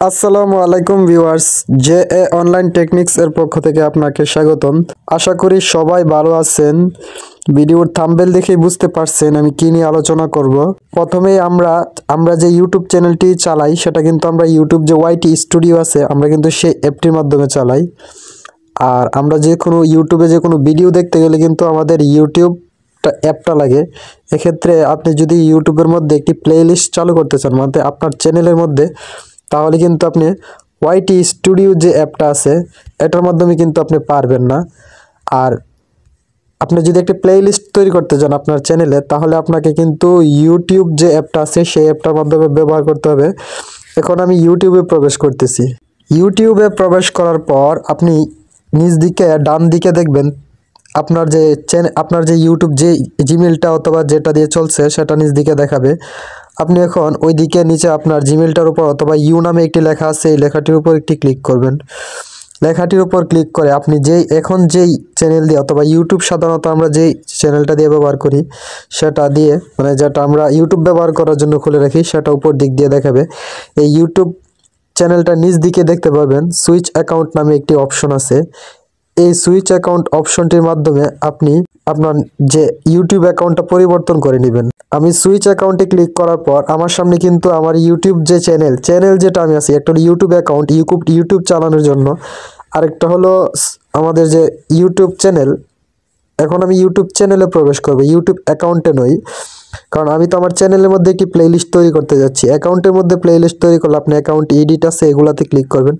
আসসালামু আলাইকুম viewers, J A online techniques এর পক্ষ থেকে আপনাকে স্বাগতম। আশা করি সবাই ভালো আছেন। ভিডিওর থাম্বনেল দেখেই বুঝতে পারছেন আমি কি নিয়ে আলোচনা করব। প্রথমেই আমরা যে ইউটিউব চ্যানেলটি চালাই সেটা কিন্তু আমরা ইউটিউব যে ওয়াইটি স্টুডিও আছে আমরা কিন্তু সেই অ্যাপটির মাধ্যমে চালাই। আর আমরা যে কোনো ইউটিউবে যে কোনো ভিডিও দেখতে গেলে কিন্তু আমাদের ইউটিউব অ্যাপটা লাগে। এক্ষেত্রে আপনি যদি ইউটিউবের মধ্যে একটি প্লেলিস্ট চালু করতে চান মানে আপনার চ্যানেলের মধ্যে, তাহলে কিন্তু আপনি ওয়াইটি স্টুডিও যে অ্যাপটা আছে এটার মাধ্যমে কিন্তু আপনি পারবেন না। আর আপনি যদি একটি প্লেলিস্ট তৈরি করতে চান আপনার চ্যানেলে, তাহলে আপনাকে কিন্তু ইউটিউব যে অ্যাপটা আছে সেই অ্যাপটার মাধ্যমে ব্যবহার করতে হবে। এখন আমি ইউটিউবে প্রবেশ করতেছি। ইউটিউবে প্রবেশ করার পর আপনি নিচ দিকে ডান দিকে দেখবেন আপনার যে ইউটিউব যে জিমেলটা অথবা যেটা দিয়ে চলছে সেটা নিচ দিকে দেখাবে। আপনি এখন ওই দিকে নিচে আপনার জিমেলটার উপর অথবা ইউ নামে একটি লেখা আছে এই লেখাটির উপর একটি ক্লিক করবেন। লেখাটির উপর ক্লিক করে আপনি যেই চ্যানেল দিয়ে অথবা ইউটিউব, সাধারণত আমরা যেই চ্যানেলটা দিয়ে ব্যবহার করি সেটা দিয়ে মানে যেটা আমরা ইউটিউব ব্যবহার করার জন্য খুলে রাখি সেটা উপর দিক দিয়ে দেখাবে। এই ইউটিউব চ্যানেলটা নিচ দিকে দেখতে পাবেন সুইচ অ্যাকাউন্ট নামে একটি অপশন আছে। এই সুইচ অ্যাকাউন্ট অপশনটির মাধ্যমে আপনি আপনার যে ইউটিউব অ্যাকাউন্টটা পরিবর্তন করে নেবেন। আমি সুইচ অ্যাকাউন্টে ক্লিক করার পর আমার সামনে কিন্তু আমার ইউটিউব যে চ্যানেল যেটা আমি আছি, একটা ইউটিউব অ্যাকাউন্ট ইউটিউব চালানোর জন্য, আরেকটা হলো আমাদের যে ইউটিউব চ্যানেল। এখন আমি ইউটিউব চ্যানেলে প্রবেশ করব, ইউটিউব অ্যাকাউন্টে নই, কারণ আমি তো আমার চ্যানেলের মধ্যে একটি প্লেলিস্ট তৈরি করতে যাচ্ছি। অ্যাকাউন্টের মধ্যে প্লেলিস্ট তৈরি করলে আপনি অ্যাকাউন্ট এডিট আছে এগুলাতে ক্লিক করবেন।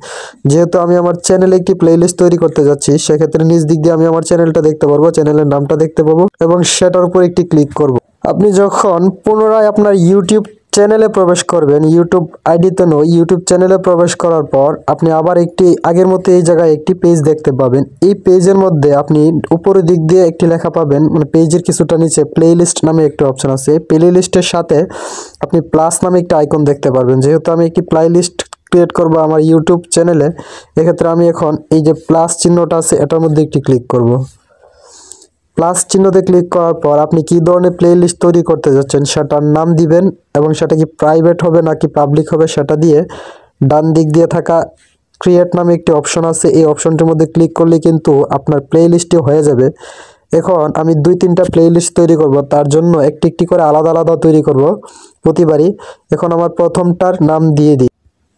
যেহেতু আমি আমার চ্যানেলে একটি প্লেলিস্ট তৈরি করতে যাচ্ছি, সেক্ষেত্রে নিচ দিক দিয়ে আমি আমার চ্যানেলটা দেখতে পারবো, চ্যানেলের নামটা দেখতে পাবো এবং সেটার উপর একটি ক্লিক করব। আপনি যখন পুনরায় আপনার ইউটিউব চ্যানেলে প্রবেশ করবেন, ইউটিউব আইডিতে নয় ইউটিউব চ্যানেলে প্রবেশ করার পর আপনি আবার একটি আগের মতো এই জায়গায় একটি পেজ দেখতে পাবেন। এই পেজের মধ্যে আপনি উপরের দিক দিয়ে একটি লেখা পাবেন, মানে পেজের কিছুটা নিচে প্লেলিস্ট নামে একটি অপশন আছে। প্লেলিস্টের সাথে আপনি প্লাস নামে একটি আইকন দেখতে পারবেন। যেহেতু আমি একটি প্লেলিস্ট ক্রিয়েট করব আমার ইউটিউব চ্যানেলে, এক্ষেত্রে আমি এখন এই যে প্লাস চিহ্নটা আছে এটার মধ্যে একটি ক্লিক করব। প্লাস চিহ্নতে ক্লিক করার পর আপনি কী ধরনের প্লেলিস্ট তৈরি করতে যাচ্ছেন সেটার নাম দিবেন এবং সেটা কি প্রাইভেট হবে নাকি পাবলিক হবে সেটা দিয়ে ডান দিক দিয়ে থাকা ক্রিয়েট নামে একটি অপশন আছে, এই অপশনটির মধ্যে ক্লিক করলে কিন্তু আপনার প্লেলিস্টটি হয়ে যাবে। এখন আমি 2-3টা প্লেলিস্ট তৈরি করব, তার জন্য একটি একটি করে আলাদা আলাদা তৈরি করব প্রতিবারই। এখন আমার প্রথমটার নাম দিয়ে দিই।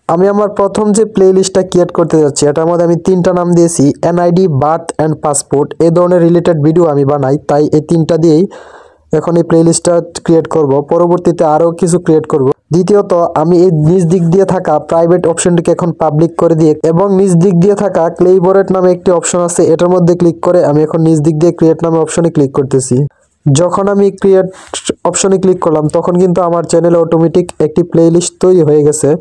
আমি আমার প্রথম যে প্লেলিস্টটা ক্রিয়েট করতে যাচ্ছি এটার মধ্যে আমি 3টা নাম দিয়েছি, এনআইডি, বার্থ অ্যান্ড পাসপোর্ট। এই ধরনের রিলেটেড ভিডিও আমি বানাই, তাই এই 3টা দিয়েই এখন এই প্লেলিস্টটা ক্রিয়েট করব। পরবর্তীতে আরও কিছু ক্রিয়েট করব। দ্বিতীয়ত আমি এই নিচ দিক দিয়ে থাকা প্রাইভেট অপশনটিকে এখন পাবলিক করে দিয়ে এবং নিচ দিক দিয়ে থাকা ক্লেইবোরেট নামে একটি অপশন আছে এটার মধ্যে ক্লিক করে আমি এখন নিচ দিক দিয়ে ক্রিয়েট নামে অপশনে ক্লিক করতেছি। যখন আমি ক্রিয়েট অপশনে ক্লিক করলাম তখন কিন্তু আমার চ্যানেলে অটোমেটিক একটি প্লেলিস্ট তৈরি হয়ে গেছে।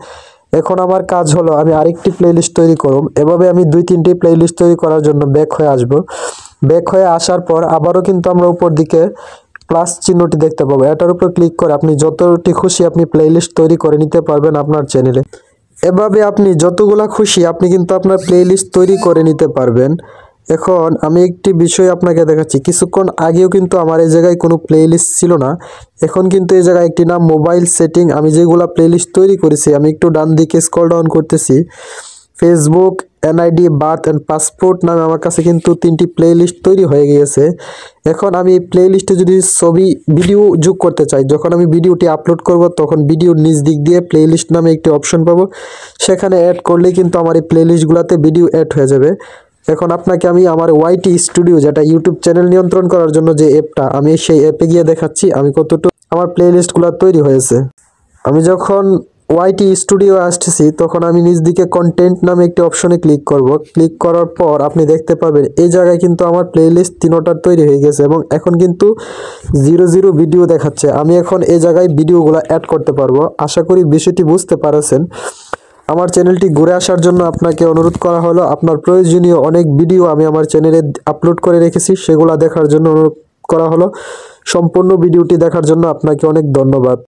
এখন আমার কাজ হলো আমি আরেকটি প্লেলিস্ট তৈরি করব। এভাবে আমি 2-3টি প্লেলিস্ট তৈরি করার জন্য ব্যাক হয়ে আসব। ব্যাক হয়ে আসার পর আবারও কিন্তু আমরা উপর দিকে প্লাস চিহ্নটি দেখতে পাবো, এটার উপর ক্লিক করে আপনি যতটি খুশি আপনি প্লেলিস্ট তৈরি করে নিতে পারবেন আপনার চ্যানেলে। এভাবে আপনি যতগুলা খুশি আপনি কিন্তু আপনার প্লেলিস্ট তৈরি করে নিতে পারবেন। এখন আমি একটি বিষয় আপনাকে দেখাচ্ছি। কিছুক্ষণ আগেও কিন্তু আমার এই জায়গায় কোনো প্লেলিস্ট ছিল না, এখন কিন্তু এই জায়গায় একটি নাম মোবাইল সেটিং। আমি যেগুলা প্লেলিস্ট তৈরি করেছি আমি একটু ডান দিকে স্ক্রল ডাউন করতেছি, Facebook, NID, birth and passport নামে আমার কাছে কিন্তু 3টি প্লেলিস্ট তৈরি হয়ে গিয়েছে। এখন আমি এই প্লেলিস্টে যদি ভিডিও যোগ করতে চাই, যখন আমি ভিডিওটি আপলোড করব তখন ভিডিওর নিচ দিক দিয়ে প্লেলিস্ট নামে একটি অপশন পাবো, সেখানে অ্যাড করলেই কিন্তু আমার এই প্লেলিস্টগুলোতে ভিডিও অ্যাড হয়ে যাবে। এখন আপনাকে আমি আমার ওয়াইটি স্টুডিও, যেটা ইউটিউব চ্যানেল নিয়ন্ত্রণ করার জন্য যে অ্যাপটা, আমি সেই অ্যাপে গিয়ে দেখাচ্ছি আমি কতটুকু আমার প্লেলিস্টগুলো তৈরি হয়েছে। আমি যখন ওয়াইটি স্টুডিও আসতেছি তখন আমি নিচ দিকে কন্টেন্ট নামে একটি অপশনে ক্লিক করব। ক্লিক করার পর আপনি দেখতে পাবেন এই জায়গায় কিন্তু আমার প্লেলিস্ট 3টা তৈরি হয়ে গেছে এবং এখন কিন্তু 0 ভিডিও দেখাচ্ছে। আমি এখন এই জায়গায় ভিডিওগুলো অ্যাড করতে পারবো। আশা করি বিষয়টি বুঝতে পারছেন। আমার চ্যানেলটি ঘুরে আসার জন্য আপনাকে অনুরোধ করা হলো। আপনার প্রয়োজনীয় অনেক ভিডিও আমি আমার চ্যানেলে আপলোড করে রেখেছি, সেগুলো দেখার জন্য অনুরোধ করা হলো। সম্পূর্ণ ভিডিওটি দেখার জন্য আপনাকে অনেক ধন্যবাদ।